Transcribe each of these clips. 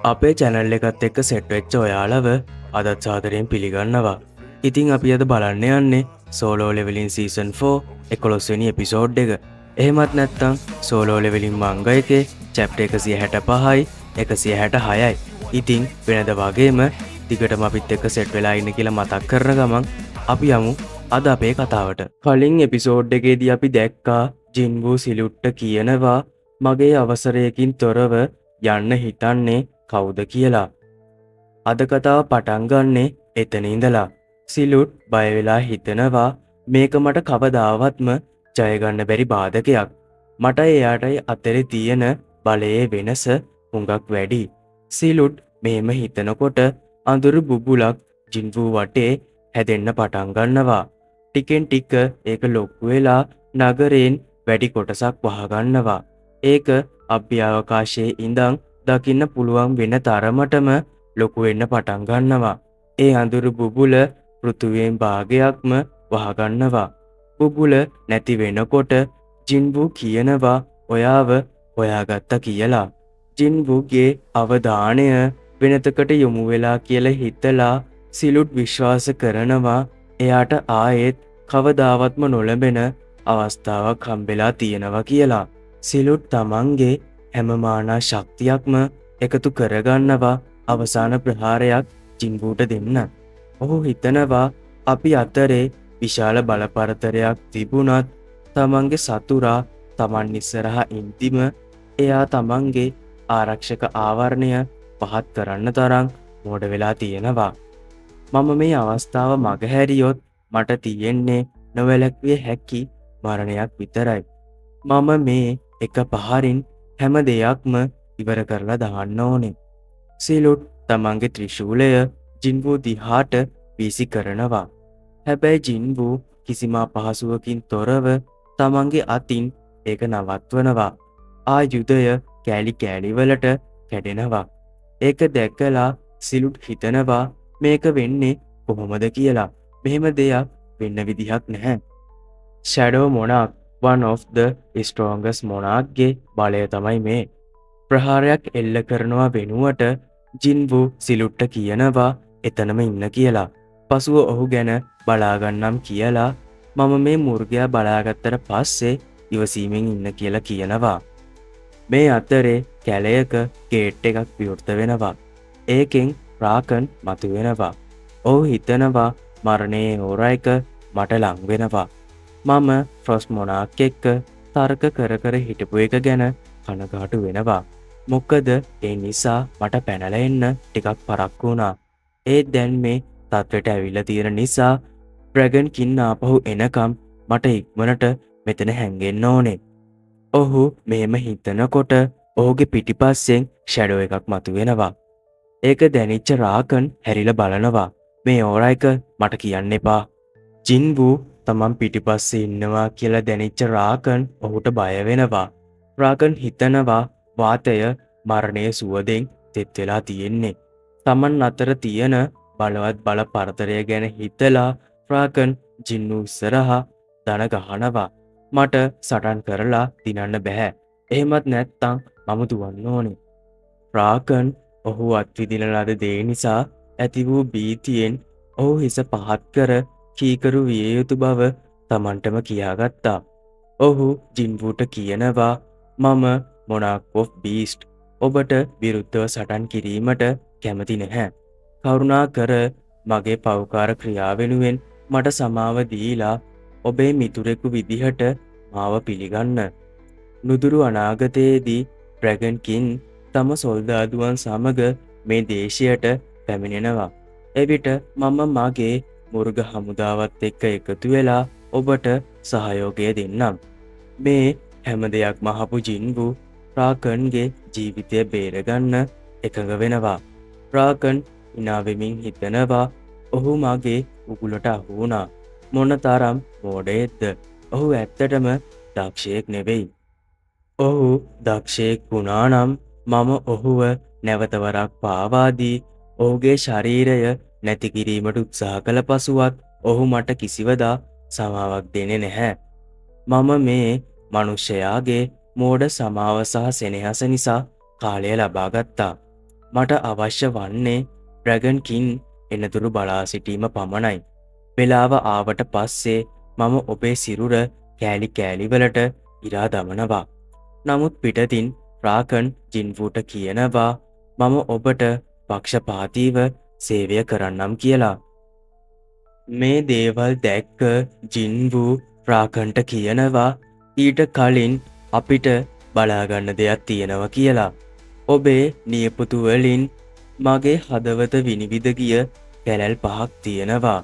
අපේ චැනල් එකත් එක්ක සෙට් වෙච්ච ඔයාලව අදත් සාදරයෙන් පිළිගන්නවා. ඉතින් අපි අද බලන්න යන්නේ සෝලෝ ලෙවලින් සීසන් 4 11වෙනි එපිසෝඩ් එක. එහෙමත් නැත්නම් සෝලෝ ලෙවලින් මංග එකේ චැප්ටර් 165යි 166යි. ඉතින් වෙනද වගේම දිගටම අපිත් එක්ක සෙට් වෙලා ඉන්න කියලා මතක් කරන ගමන් අපි යමු අද අපේ කතාවට. කලින් එපිසෝඩ් එකේදී අපි දැක්කා ජින්වූ සිලුට්ට කියනවා මගේ අවසරයකින් තොරව යන්න හිතන්නේ කවුද කියලා. අද කතාව පටන් ගන්නේ එතන ඉඳලා. සිලුට් බය වෙලා හිතනවා මේක මට කවදාවත්ම ජය ගන්න බැරි බාධකයක්. මට එයාටයි අතරේ තියෙන බලයේ වෙනස හුඟක් වැඩි. සිලුට් මෙහෙම හිතනකොට අඳුරු බුබුලක් ජින්වූ වටේ හැදෙන්න පටන් ගන්නවා. ටිකෙන් ටික ඒක ලොකු වෙලා නගරයෙන් වැඩි කොටසක් වහගන්නවා. ඒක අභ්‍යවකාශයේ ඉඳන් දකින්න පුළුවන් වෙන තරමටම ලොකු වෙන්න පටන් ගන්නවා. ඒ අඳුරු බුබුල පෘථුවියෙන් භාගයක්ම වහගන්නවා. බුබුල නැති වෙනකොට ජින්වූ කියනවා ඔයාව හොයාගත්තා කියලා. ජින්වූගේ අවධානය වෙනතකට යොමු වෙලා කියලා හිතලා සිලුට් විශ්වාස කරනවා එයාට ආයෙත් කවදාවත්ම නොලැබෙන අවස්ථාවක් හම්බෙලා තියෙනවා කියලා. සිලුට් තමන්ගේ හැම මානා ශක්තියක්ම එකතු කරගන්නවා අවසාන ප්‍රහාරයක් ජින්වූට දෙන්න. ඔහු හිතනවා අපි අතරේ විශාල බලපරතරයක් තිබුණත් තමන්ගේ සතුරා තමන් ඉස්සරහා ඉන්දිම එයා තමන්ගේ ආරක්ෂක ආවරණය පහත් කරන්න තරම් මෝඩ වෙලා තියෙනවා. මම මේ අවස්ථාව මගහැරියොත් මට තියෙන්නේ නොවැළක්විය හැකි මරණයක් විතරයි. මම මේ එක පහරින් හැම දෙයක්ම ඉවර කරලා දාන්න ඕනේ. සිලුට් තමන්ගේ ත්‍රිශූලය ජින්වූ දිහාට වීසි කරනවා. හැබැයි ජින්වූ කිසිම අපහසුවකින් තොරව තමන්ගේ අතින් ඒක නවත්වනවා. ආයුධය කෑලි කෑලිවලට කැඩෙනවා. ඒක දැකලා සිලුට් හිතනවා මේක වෙන්නේ කොහොමද කියලා. මෙහෙම දෙයක් වෙන්න විදිහක් නැහැ. ෂැඩෝ මොනාක් one of the strongest monarchගේ බලය තමයි මේ. ප්‍රහාරයක් එල්ල කරනවා වෙනුවට ජින්වූ සිලුට්ට කියනවා එතනම ඉන්න කියලා. පසුව ඔහු ගැන බලාගන්නම් කියලා මම මේ මුර්ගයා බලාගත්තට පස්සේ ඉවසීමෙන් ඉන්න කියලා කියනවා. මේ අතරේ කැලයක ගේට් එකක් විවෘත වෙනවා. ඒකෙන් රාකන් මතුවෙනවා. ඔහු හිතනවා මරණයේ හොරා එක මට ලං වෙනවා. මම ෆ්‍රොස්ට් මොනාක් එක්ක තර්ක කර හිටපු එක ගැන කනගාටු වෙනවා. මොකද ඒ නිසා මට පැනලා එන්න ටිකක් පරක්කු වුණා. ඒත් දැන් මේ තත්ත්වයට ඇවිල්ලා තියෙන නිසා ඩ්‍රැගන් කින් ආපහු එනකම් මට ඉක්මනට මෙතන හැංගෙන්න ඕනේ. ඔහු මෙහෙම හිතනකොට ඔහුගේ පිටිපස්සෙන් ෂැඩෝ එකක් මතුවෙනවා. ඒක දැනිච්ච රාකන් හැරිලා බලනවා. මේ ඕරා එක මට කියන්න එපා. ජින්වූ තමන් පිටිපස්සේ ඉන්නවා කියලා දැනිච්ච රාකන් ඔහුට බය වෙනවා. රාකන් හිතනවා වාතය මරණයේ සුවදෙන් තෙත් වෙලා තියෙන්නේ. තමන් අතර තියෙන බලවත් බල පරතරය ගැන හිතලා රාකන් ජින්වූ ඉස්සරහා දන ගහනවා. මට සටන් කරලා දිනන්න බෑ. එහෙමත් නැත්තම් මම දුවන්න ඕනේ. රාකන් ඔහු අත්විදින ලද දේ නිසා ඇති වූ භීතියෙන් ඔහු හිස පහත් කර කීකරු විය යුතු බව තමන්ටම කියාගත්තා. ඔහු ජින්වූට කියනවා මම මොනාක් ඔෆ් බීස්ට් ඔබට විරුද්ධව සටන් කිරීමට කැමති නැහැ. කරුණා කර මගේ පෞකාර ක්‍රියා වෙනුවෙන් මට සමාව දීලා ඔබේ මිතුරෙකු විදිහට මාව පිළිගන්න. නුදුරු අනාගතයේදී ඩ්‍රැගන් කින් තම සොල්දාදුවන් සමග මේ දේශයට පැමිණෙනවා. එවිට මම මගේ මුර්ග හමුදාවත් එක්ක එකතු වෙලා ඔබට සහයෝගය දෙන්නම්. මේ හැම දෙයක්ම අහපු ජින්වූ රාකන්ගේ ජීවිතය බේරගන්න එකඟ වෙනවා. රාකන් hina වෙමින් හිතනවා ඔහු මගේ උගුලට අහු වුණා. මොන තරම් මෝඩයෙක්ද. ඔහු ඇත්තටම දක්ෂයෙක් නෙවෙයි. ඔහු දක්ෂයෙක් වුණා නම් මම ඔහුව නැවතවරක් පාවාදී ඔහුගේ ශරීරය නැති කිරීමට උත්සාහ කළ පසුවත් ඔහු මට කිසිවදා සමාවක් දෙන්නේ නැහැ. මම මේ මනුෂ්‍යයාගේ මෝඩ සමාව සහ සෙනෙහස නිසා කාලය ලබා ගත්තා. මට අවශ්‍ය වන්නේ ඩ්‍රැගන් කින් එනතුරු බලා සිටීම පමණයි. වෙලාව ආවට පස්සේ මම ඔබේ සිරුර කෑලි කෑලිවලට ඉරා දමනවා. නමුත් පිටතින් රාකන් ජින්වූට කියනවා මම ඔබට පක්ෂපාතීව සේවය කරන්නම් කියලා. මේ දේවල් දැක්ක ජින්වූ රාකන්ට කියනවා ඊට කලින් අපිට බලාගන්න දෙයක් තියෙනවා කියලා. ඔබේ නියපොතු වලින් මගේ හදවත විනිවිද ගිය කැලැල් 5ක් තියෙනවා.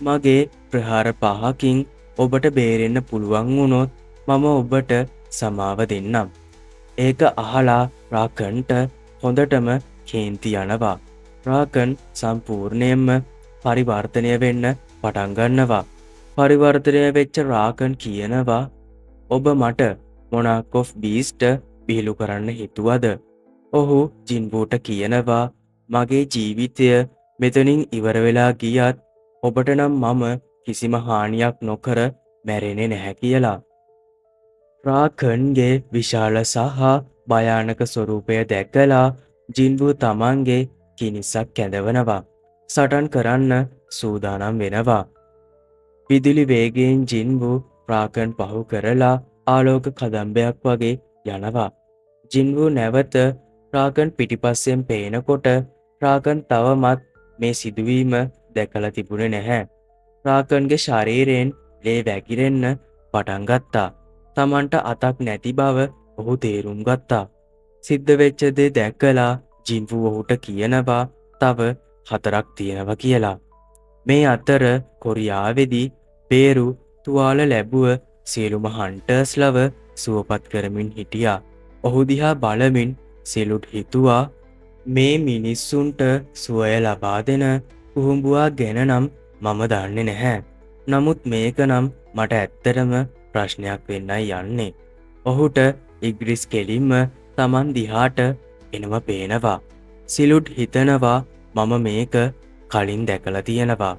මගේ ප්‍රහාර 5කින් ඔබට බේරෙන්න පුළුවන් වුණොත් මම ඔබට සමාව දෙන්නම්. ඒක අහලා රාකන්ට හොඳටම කේන්ති යනවා. රාකන් සම්පූර්ණයෙන්ම පරිවර්තනය වෙන්න පටන් ගන්නවා. පරිවර්තනය වෙච්ච රාකන් කියනවා ඔබ මට මොනාක් ඔෆ් බීස්ට විහිළු කරන්න හිතුවද? ඔහු ජින්වූට කියනවා මගේ ජීවිතය මෙතනින් ඉවර වෙලා ගියත් ඔබට නම් මම කිසිම හානියක් නොකර මැරෙන්නේ නැහැ කියලා. රාකන්ගේ විශාල සහ භයානක ස්වරූපය දැකලා ජින්වූ තමන්ගේ කිනිසක් කැඳවනවා. සටන් කරන්න සූදානම් වෙනවා. විදුලි වේගයෙන් ජින්වූ රාකන් පහු කරලා ආලෝක කදම්බයක් වගේ යනවා. ජින්වූ නැවත රාකන් පිටිපස්සෙන් පේනකොට රාකන් තවමත් මේ සිදුවීම දැකලා තිබුණේ නැහැ. රාකන්ගේ ශරීරයෙන් ලේ වැగిරෙන්න පටන් ගත්තා. තමන්ට අතක් නැති බව ඔහු තේරුම් ගත්තා. සිද්ධ වෙච්ච දේ දැකලා ජින්වූ ඔහුට කියනවා තව 4ක් තියෙනවා කියලා. මේ අතර කොරියාවේදී පේරු තුවාල ලැබුව සියලුම හන්ටර්ස්ලව සුවපත් කරමින් හිටියා. ඔහු දිහා බලමින් සිලුට් හිතුවා මේ මිනිස්සුන්ට සුවය ලබා දෙන කුහුඹුවා ගැන නම් මම දන්නේ නැහැ. නමුත් මේක නම් මට ඇත්තටම ප්‍රශ්නයක් වෙන්නයි යන්නේ. ඔහුට ඉග්‍රිස් කෙලින්ම Taman දිහාට එනම පේනවා. සිලුට් හිතනවා මම මේක කලින් දැකලා තියෙනවා.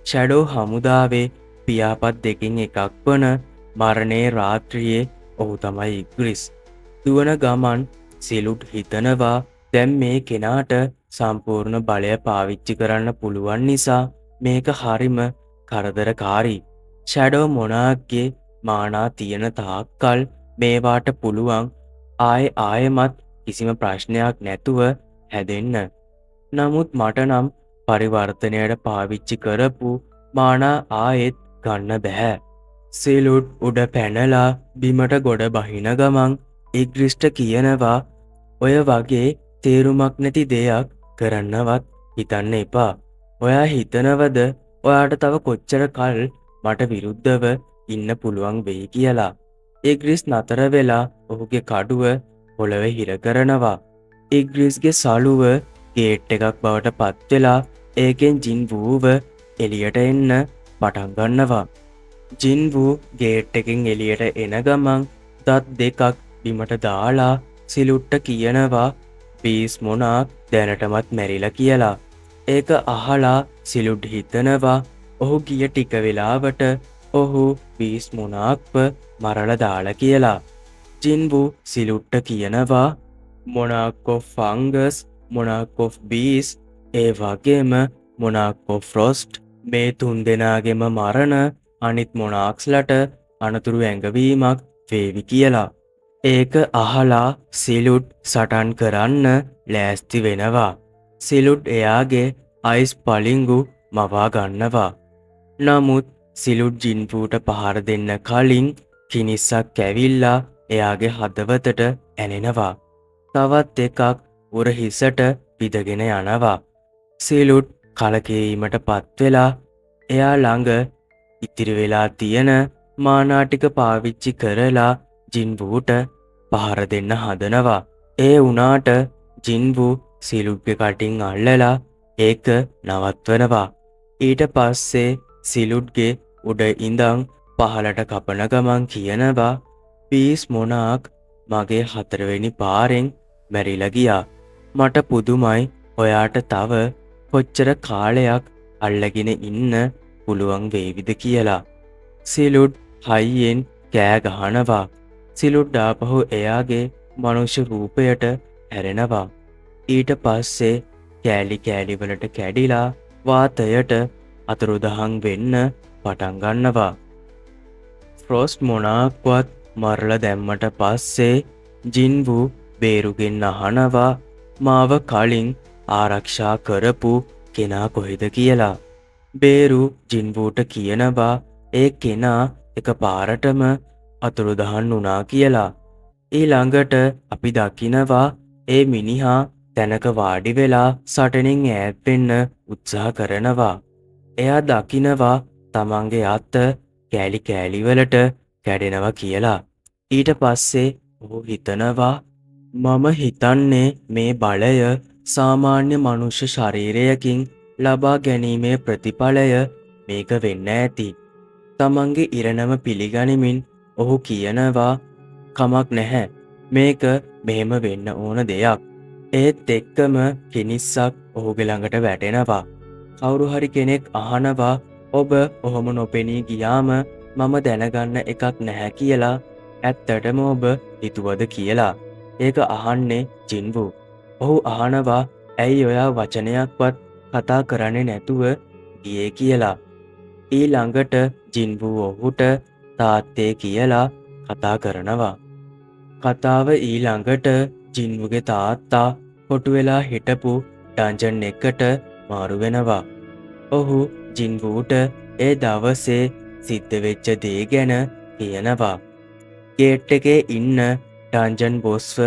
ෂැඩෝ හමුදාවේ පියාපත් දෙකින් එකක් වන මරණේ රාත්‍රියේ ඔහු තමයි ඉග්‍රිස්. දුවන ගමන් සිලුට් හිතනවා දැන් මේ කෙනාට සම්පූර්ණ බලය පාවිච්චි කරන්න පුළුවන් නිසා මේක හරිම කරදරකාරී. ෂැඩෝ මොනාක්ගේ මානා තියෙන තාක්කල් මේවාට පුළුවන් ආයෙමත් කිසිම ප්‍රශ්නයක් නැතුව හැදෙන්න. නමුත් මට නම් පරිවර්තනයට පාවිච්චි කරපු මානා ආයෙත් ගන්න බැහැ. සිලුට් උඩ පැනලා බිමට ගොඩ බහින ගමන් ඉග්‍රිස්ට කියනවා ඔය වගේ තේරුමක් නැති දෙයක් කරන්නවත් හිතන්න එපා. ඔයා හිතනවද ඔයාට තව කොච්චර කල් මට විරුද්ධව ඉන්න පුළුවන් වෙයි කියලා. ඉග්‍රිස් නතර වෙලා ඔහුගේ කඩුව පොළවේ හිර කරනවා. ඉග්‍රිස්ගේ සලුව ගේට් එකක් බවට පත් වෙලා ඒකෙන් ජින්වූව එළියට එන්න පටන් ගන්නවා. ජින්වූ ගේට් එකෙන් එළියට එන ගමන් දත් දෙකක් බිමට දාලා සිලුට්ට කියනවා බීස් මොනාක් දැනටමත් මැරිලා කියලා. ඒක අහලා සිලුට් හිතනවා ඔහු ගිය ටික වෙලාවට ඔහු බීස් මොනාක්ව මරලා දාලා කියලා. ජින්වූ සිලුට්ට කියනවා මොනාක් ඔෆ් ෆංගස් මොනාක් ඔෆ් බීස් ඒ වගේම මොනාක් ඔෆ් ෆ්‍රොස්ට් මේ 3 දෙනාගේම මරණ අනිත් මොනාක්ස්ලට අනතුරු ඇඟවීමක් වේවි කියලා. ඒක අහලා සිලුට් සටන් කරන්න ලෑස්ති වෙනවා. සිලුට් එයාගේ අයිස් පලිංගු මවා ගන්නවා. නමුත් සිලුට් ජින්වූට පහර දෙන්න කලින් කිනිස්සක් ඇවිල්ලා එයාගේ හදවතට ඇනෙනවා. තවත් එකක් උරහිසට විදගෙන යනවා. සිලුට් කලකිරීමට පත් වෙලා එයා ළඟ ඉතිරි වෙලා තියෙන මානා ටික පාවිච්චි කරලා ජින්වූට පහර දෙන්න හදනවා. ඒ වුණාට ජින්වූ සිලුට්ගේ කටින් අල්ලලා ඒක නවත්වනවා. ඊට පස්සේ සිලුට්ගේ උඩ ඉඳන් පහලට කපන ගමන් කියනවා පීස් මොනාක් මගේ 4 වෙනි පාරෙන් මැරිලා ගියා. මට පුදුමයි ඔයාට තව කොච්චර කාලයක් අල්ලගෙන ඉන්න පුළුවන් වේවිද කියලා. සිලුට් හයියෙන් කෑ ගහනවා. සිලුට් ආපහු එයාගේ මනුෂ්‍ය රූපයට හැරෙනවා. ඊට පස්සේ කෑලි කෑලිවලට කැඩිලා වාතයට අතුරුදහන් වෙන්න පටන් ගන්නවා. ෆ්‍රොස්ට් මොනාක්වත් මරල දැම්මට පස්සේ ජින්වු බේරුගෙන් අහනවා මාව කලින් ආරක්ෂා කරපු කෙනා කොහෙද කියලා. බේරු ජින්වුට කියනවා ඒ කෙනා එක පාරටම අතුරුදහන් වුණා කියලා. ඊළඟට අපි දකිනවා ඒ මිනිහා තැනක වාඩි වෙලා සටනින් ඈත් වෙන්න උත්සාහ කරනවා. එයා දකිනවා තමන්ගේ අත කෑලි කෑලිවලට කැඩෙනවා කියලා. ඊට පස්සේ ඔහු හිතනවා මම හිතන්නේ මේ බලය සාමාන්‍ය මනුෂ්‍ය ශරීරයකින් ලබා ගැනීමේ ප්‍රතිඵලය මේක වෙන්න ඇති. තමන්ගේ ඉරණම පිළිගනිමින් ඔහු කියනවා කමක් නැහැ මේක මෙහෙම වෙන්න ඕන දෙයක්. ඒත් එක්කම කිනිස්සක් ඔහුගේ ළඟට වැටෙනවා. කවුරු හරි කෙනෙක් අහනවා ඔබ ඔහොම නොපෙනී ගියාම මම දැනගන්න එකක් නැහැ කියලා ඇත්තටම ඔබ හිතුවද කියලා. ඒක අහන්නේ ජින්වු. ඔහු අහනවා ඇයි ඔයා වචනයක්වත් කතා කරන්නේ නැතුව ගියේ කියලා. ඊළඟට ජින්වු ඔහුට තාත්තේ කියලා කතා කරනවා. කතාව ඊළඟට ජින්වුගේ තාත්තා කොටු වෙලා හිටපු ඩන්ජන් එකට මාරු වෙනවා. ඔහු ජින්වුට ඒ දවසේ සිද්ධ වෙච්ච දේ ගැන කියනවා. ගේට් එකේ ඉන්න ඩන්ජන් බොස්ව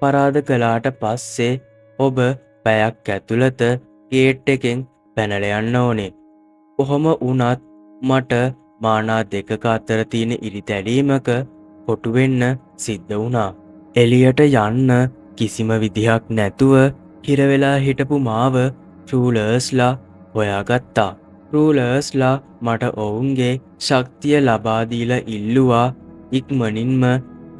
පරාද කළාට පස්සේ ඔබ පැයක් ඇතුළත ගේට් එකෙන් පැනලා යන්න ඕනේ. කොහොම වුණත් මට මානා දෙකක අතර තියෙන ඉරිතැලීමක කොටු වෙන්න සිද්ධ වුණා. එළියට යන්න කිසිම විදිහක් නැතුව හිර වෙලා හිටපු මාව රූලර්ස්ලා හොයාගත්තා. රූලර්ස්ලා මට ඔවුන්ගේ ශක්තිය ලබා දීලා ඉල්ලුවා ඉක්මනින්ම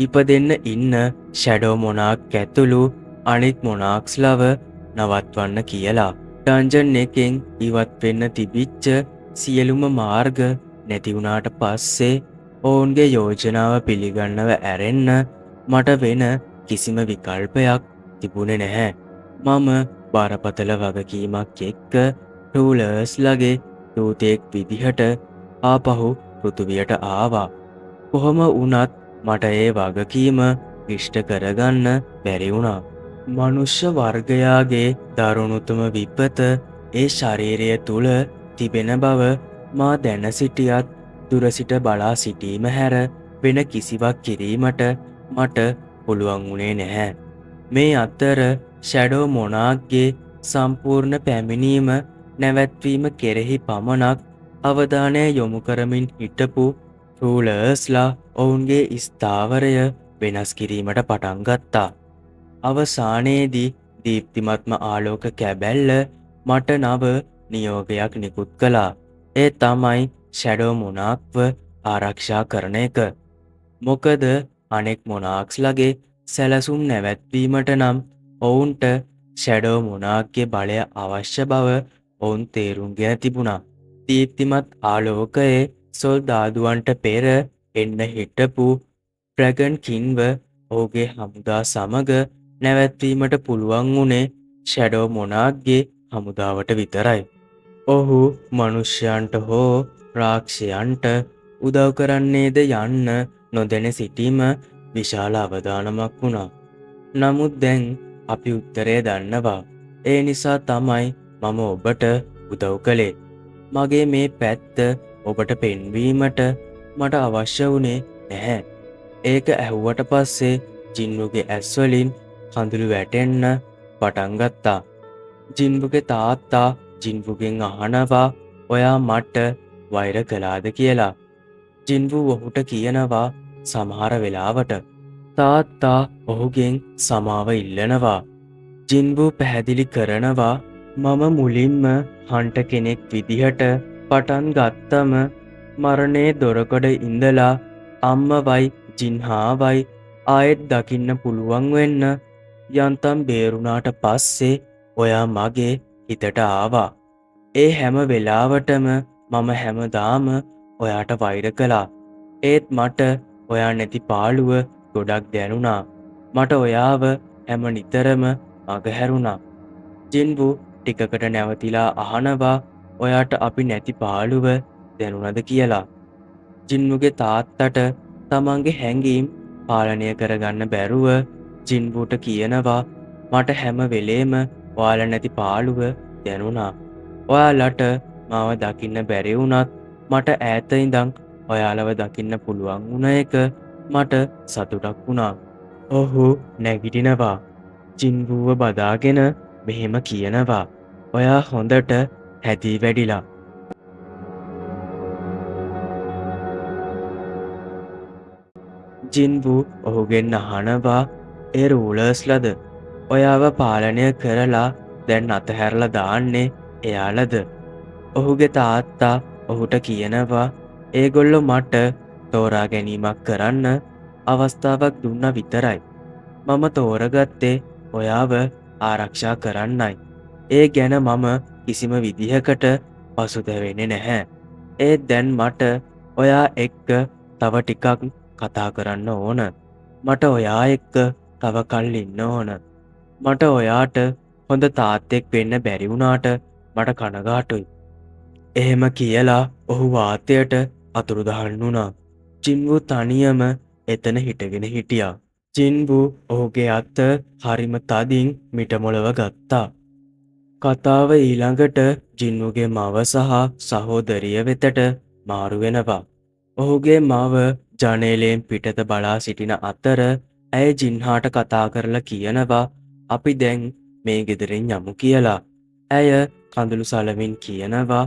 ඉපදෙන්න ඉන්න ෂැඩෝ මොනාක් ඇතුළු අනිත් මොනාක්ස්ලව නවත්වන්න කියලා. ඩන්ජන් එකෙන් ඉවත් වෙන්න තිබිච්ච සියලුම මාර්ග නැති වුණාට පස්සේ ඔවුන්ගේ යෝජනාව පිළිගන්නව ඇරෙන්න මට වෙන කිසිම විකල්පයක් තිබුණේ නැහැ. මම බරපතල වගකීමක් එක්ක රූලර්ස්ලගේ දූතයෙක් විදිහට ආපහු පෘථුවියට ආවා. කොහොම වුණත් මට ඒ වගකීම ඉෂ්ට කරගන්න බැරි වුණා. මනුෂ්‍ය වර්ගයාගේ දරුණුතම විපත ඒ ශරීරය තුල තිබෙන බව මා දැන සිටියත් දුර සිට බලා සිටීම හැර වෙන කිසිවක් කිරීමට මට පුළුවන් වුණේ නැහැ. මේ අතර ෂැඩෝ මොනාක්ගේ සම්පූර්ණ පැමිණීම නැවැත්වීම කෙරෙහි පමණක් අවධානය යොමු කරමින් හිටපු රූලර්ස්ලා ඔවුන්ගේ ස්ථාවරය වෙනස් කිරීමට පටන් ගත්තා. අවසානයේදී දීප්තිමත්ම ආලෝක කැබැල්ල මට නව නියෝගයක් නිකුත් කළා. ඒ තමයි ෂැඩෝ මොනාක්ව ආරක්ෂා කරන එක. මොකද අනෙක් මොනාක්ස්ලගේ සැලසුම් නැවැත්වීමට නම් ඔවුන්ට ෂැඩෝ මොනාක්ගේ බලය අවශ්‍ය බව ඔවුන් තේරුම්ගෙන තිබුණා. දීප්තිමත් ආලෝකයේ සොල්දාදුවන්ට පෙර එන්න හිටපු ඩ්‍රැගන් කින්ව ඔහුගේ හමුදා සමග නැවැත්වීමට පුළුවන් වුණේ ෂැඩෝ මොනාක්ගේ හමුදාවට විතරයි. ඔහු මනුෂ්‍යයන්ට හෝ රාක්ෂයන්ට උදව් කරන්නේද යන්න නොදැන සිටීම විශාල අවදානමක් වුණා. නමුත් දැන් අපි උත්තරය දන්නවා. ඒ නිසා තමයි මම ඔබට උදව් කළේ. මගේ මේ පැත්ත ඔබට පෙන්වීමට මට අවශ්‍ය වුණේ නැහැ. ඒක ඇහුවට පස්සේ ජින්වුගේ ඇස්වලින් කඳුළු වැටෙන්න පටන් ගත්තා. ජින්වුගේ තාත්තා ජින්වුගෙන් අහනවා ඔයා මට වෛර කළාද කියලා. ජින්වු ඔහුට කියනවා සමහර වෙලාවට. තාත්තා ඔහුගෙන් සමාව ඉල්ලනවා. ජින්වු පැහැදිලි කරනවා මම මුලින්ම හන්ට කෙනෙක් විදිහට පටන් ගත්තම මරණේ දොරකඩ ඉඳලා අම්මවයි ජින්හාවයි ආයෙත් දකින්න පුළුවන් වෙන්න යන්තම් බේරුණාට පස්සේ ඔයා මගේ හිතට ආවා. ඒ හැම වෙලාවටම මම හැමදාම ඔයාට වෛර කළා. ඒත් මට ඔයා නැති පාළුව ගොඩක් දැනුණා. මට ඔයාව හැම නිතරම මගහැරුණා. ජින්වු ටිකකට නැවතිලා අහනවා ඔයාට අපි නැති පාළුව දැනුණද කියලා. ජින්වුගේ තාත්තට තමන්ගේ හැඟීම් පාලනය කරගන්න බැරුව ජින්වුට කියනවා මට හැම වෙලේම ඔයාලා නැති පාළුව දැනුණා. ඔයාලට මාව දකින්න බැරි වුණත් මට ඈත ඉඳන් ඔයාලව දකින්න පුළුවන් වුණ එක මට සතුටක් වුණා. ඔහු නැගිටිනවා. ජින්වුව බදාගෙන මෙහෙම කියනවා. ඔයා හොඳට හැදී වැඩිලා. ජින්වු ඔහුගෙන් අහනවා ඒ රූලර්ස්ලද ඔයාව පාලනය කරලා දැන් අතහැරලා දාන්නේ එයාලද? ඔහුගේ තාත්තා ඔහුට කියනවා ඒගොල්ලෝ මට තෝරා ගැනීමක් කරන්න අවස්ථාවක් දුන්න විතරයි. මම තෝරගත්තේ ඔයාව ආරක්ෂා කරන්නයි. ඒ ගැන මම කිසිම විදිහකට පසුතැවෙන්නේ නැහැ. ඒත් දැන් මට ඔයා එක්ක තව ටිකක් කතා කරන්න ඕන. මට ඔයා එක්ක තව කල් ඉන්න ඕන. මට ඔයාට හොඳ තාත්තෙක් වෙන්න බැරි වුණාට මට කනගාටුයි. එහෙම කියලා ඔහු වාතයට අතුරුදහන් වුණා. ජින්වු තනියම එතන හිටගෙන හිටියා. ජින්වු ඔහුගේ අත හරිම තදින් මිටමොලව ගත්තා. කතාව ඊළඟට ජින්වුගේ මව සහ සහෝදරිය වෙතට මාරු වෙනවා. ඔහුගේ මව ජනේලයෙන් පිටත බලා සිටින අතර ඇය ජින්හාට කතා කරලා කියනවා අපි දැන් මේ ගෙදරින් යමු කියලා. ඇය කඳුළු සලමින් කියනවා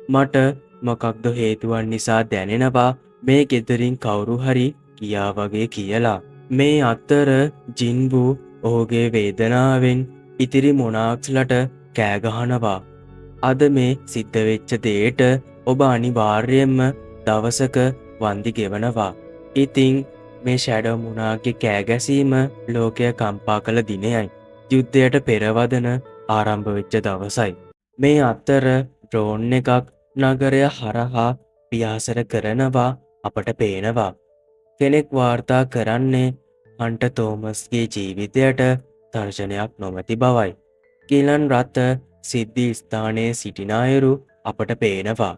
මට මොකක්ද හේතුවන් නිසා දැනෙනවා මේ ගෙදරින් කවුරු හරි ගියා වගේ කියලා. මේ අතර ජින්වු ඔහුගේ වේදනාවෙන් ඉතිරි මොනාක්ස්ලට කෑගහනවා. අද මේ සිද්ධ වෙච්ච දේට ඔබ අනිවාර්යයෙන්ම දවසක වන්දි ගෙවනවා. ඉතින් මේ ෂැඩෝ මුණාගේ කෑගැසීම ලෝකය කම්පා කළ දිනයයි. යුද්ධයට පෙරවදන ආරම්භ වෙච්ච දවසයි. මේ අතර ඩ්‍රෝන් එකක් නගරය හරහා පියාසර කරනවා අපට පේනවා. කෙනෙක් වාර්තා කරන්නේ හන්ට තෝමස්ගේ ජීවිතයට තර්ජනයක් නොමැති බවයි. ගිලන් රථ සිද්ධි ස්ථානයේ සිටින අයුරු අපට පේනවා.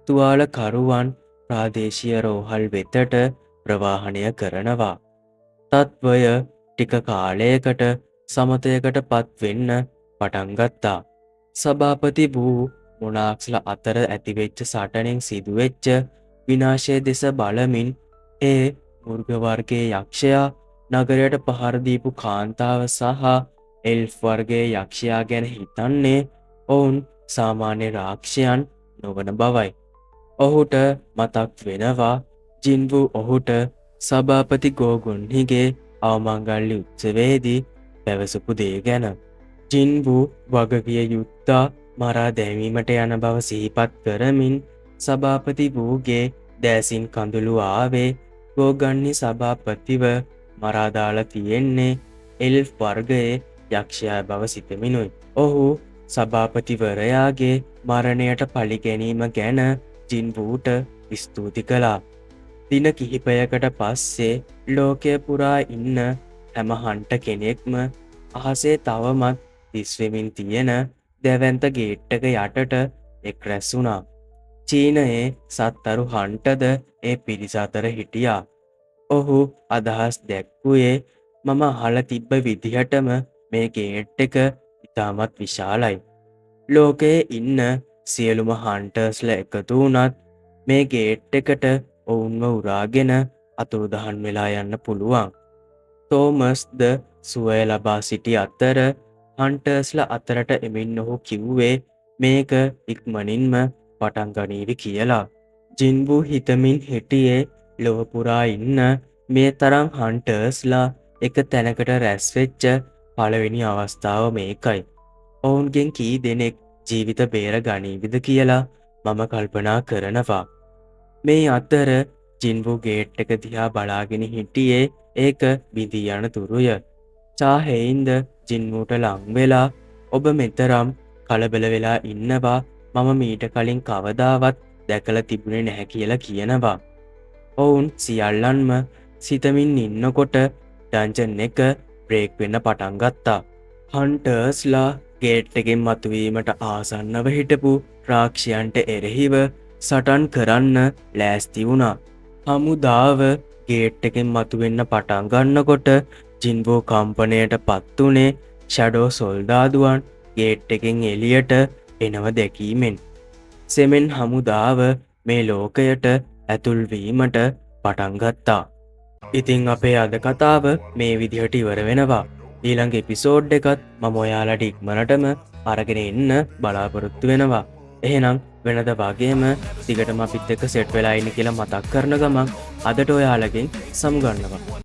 තුවාලකරුවන් ප්‍රාදේශීය රෝහල් වෙතට ප්‍රවාහනය කරනවා. තත්වය ටික කාලයකට සමතයකට පත්වෙන්න පටන් ගත්තා. සභාපති වූ මොනාක්ස්ල අතර ඇතිවෙච්ච සටනෙන් සිදුවෙච්ච විනාශය දෙස බලමින් ඒ මුර්ගවර්ගයේ යක්ෂයා නගරයට පහරදීපු කාන්තාව සහ එල්ෆ් වර්ගයේ යක්ෂයා ගැන හිතන්නේ ඔවුන් සාමාන්‍ය රාක්ෂයන් නොවන බවයි. ඔහුට මතක් වෙනවා ජින්වු ඔහුට සභාපති ගෝගුන්හිගේ අවමංගල්ලි උත්සවේදී පැවසපු දේ ගැන. ජින්වු වගකිය යුත්තා මරා දැමීමට යන බව සිහිපත් කරමින් සභාපති වූගේ දෑසින් කඳුළු ආවේ ගෝගන්නි සභාපතිව මරාදාලා තියෙන්නේ එල්ෆ් වර්ගයේ යක්ෂයා බව සිතමිනුයි. ඔහු සභාපතිවරයාගේ මරණයට පලිගැනීම ගැන ජින්වූට ස්තුති කළා. දින කිහිපයකට පස්සේ ලෝකය පුරා ඉන්න හැම හන්ට කෙනෙක්ම අහසේ තවමත් දිස්වෙමින් තියෙන දැවැන්ත ගේට්ටක යටට එක් රැස් වුණා. චීනයේ සත්තරු හන්ටද ඒ පිරිස අතර හිටියා. ඔහු අදහස් දැක්වුවේ මම අහල තිබ්බ විදිහටම මේ ගේට් එක ඉතාමත් විශාලයි. ලෝකයේ ඉන්න සියලුම හන්ටර්ස්ල එකතු වුණත් මේ ගේට් එකට ඔවුන්ව උරාගෙන අතුරුදහන් වෙලා යන්න පුළුවන්. තෝමස්ද සුවය ලබා සිටි අතර හන්ටර්ස්ල අතරට එමින් ඔහු කිව්වේ මේක ඉක්මනින්ම පටන් ගනීවි කියලා. ජින්වු හිතමින් හිටියේ ලොවපුරා ඉන්න මේ තරම් හන්ටර්ස්ලා එක තැනකට රැස්වෙච්ච පළවෙනි අවස්ථාව මේකයි. ඔවුන්ගෙන් කී දෙනෙක් ජීවිත බේර ගනීවිද කියලා මම කල්පනා කරනවා. මේ අතර ජින්වු ගේට් එක දිහා බලාගෙන හිටියේ ඒක බිඳී යන තුරුය. චාහෙයින්ද ජින්වුට ලංවෙලා ඔබ මෙතරම් කලබල වෙලා ඉන්නවා මම මීට කලින් කවදාවත් දැකලා තිබුණේ නැහැ කියලා කියනවා. ඔවුන් සියල්ලන්ම සිතමින් ඉන්නකොට ඩන්ජන් එක බ්‍රේක් වෙන්න පටන් ගත්තා. හන්ටර්ස්ලා ගේට් එකෙන් මතුවීමට ආසන්නව හිටපු රාක්ෂයන්ට එරෙහිව සටන් කරන්න ලෑස්ති වුණා. හමුදාව ගේට් එකෙන් මතුවෙන්න පටන් ගන්නකොට ජින්වෝ කම්පනයට පත් වුණේ ෂැඩෝ සොල්දාදුවන් ගේට් එකෙන් එළියට එනව දැකීමෙන්. සෙමෙන් හමුදාව මේ ලෝකයට ඇතුල්වීමට පටන් ගත්තා. ඉතිං අපේ අද කතාව මේ විදිහට ඉවර වෙනවා. ඊළඟ එපිසෝඩ් එකත් මම ඔයාලට ඉක්මනටම අරගෙන එන්න බලාපොරොත්තු වෙනවා. එහෙනම් වෙනද වගේම දිගටම අපිත් එක්ක සෙට් වෙලා ඉන්න කියලා මතක් කරන ගමන් අදට ඔයාලගෙන් සමුගන්නවා.